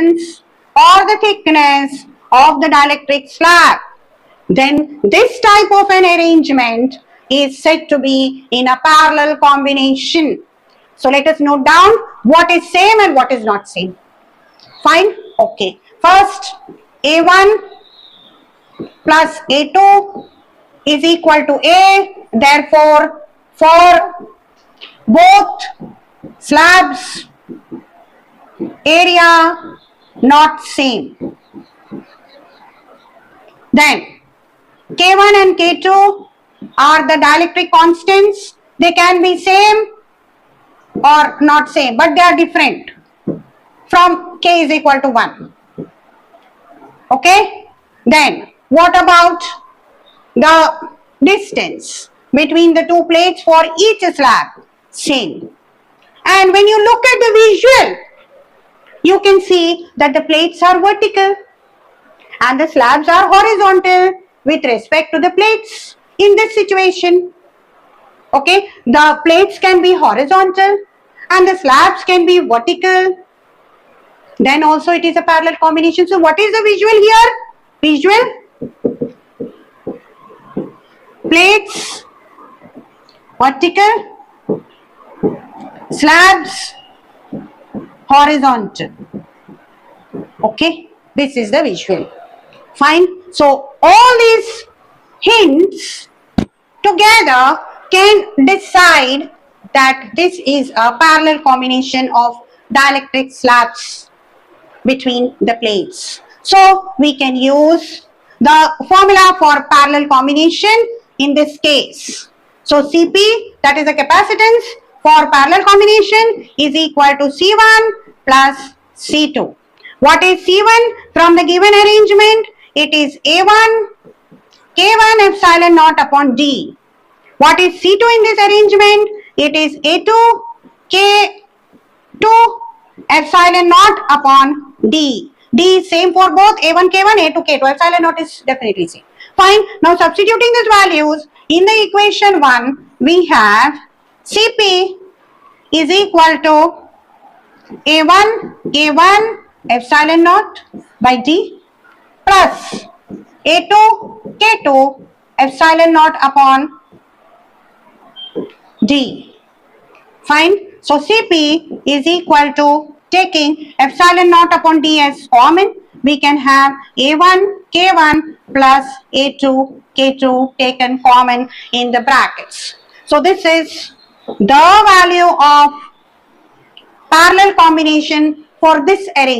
distance or the thickness of the dielectric slab, then this type of an arrangement is said to be in a parallel combination. So let us note down what is same and what is not same. Fine? Okay. First, A1 plus A2 is equal to A. Therefore, for both slabs, area not same. Then, K1 and K2 are the dielectric constants. They can be same or not same, but they are different from K is equal to 1. Okay? Then, what about the distance between the two plates for each slab? Same. And when you look at the visual, you can see that the plates are vertical and the slabs are horizontal with respect to the plates in this situation. Okay, the plates can be horizontal and the slabs can be vertical. Then also it is a parallel combination. So what is the visual here? Visual, plates, vertical, slabs, horizontal. Okay, this is the visual. Fine. So all these hints together can decide that this is a parallel combination of dielectric slabs between the plates. So we can use the formula for parallel combination in this case. So Cp, that is the capacitance for parallel combination, is equal to C1 plus C2. What is C1 from the given arrangement? It is A1 K1 epsilon naught upon D. What is C2 in this arrangement? It is A2 K2 epsilon naught upon D. D is same for both A1 K1, A2 K2. Epsilon naught is definitely same. Fine. Now substituting these values in the equation 1, we have Cp is equal to A1 K1 epsilon naught by D plus A2 K2 epsilon naught upon D. Fine. So Cp is equal to, taking epsilon naught upon D as common, we can have A1 K1 plus A2 K2 taken common in the brackets. So this is the value of parallel combination for this arrangement.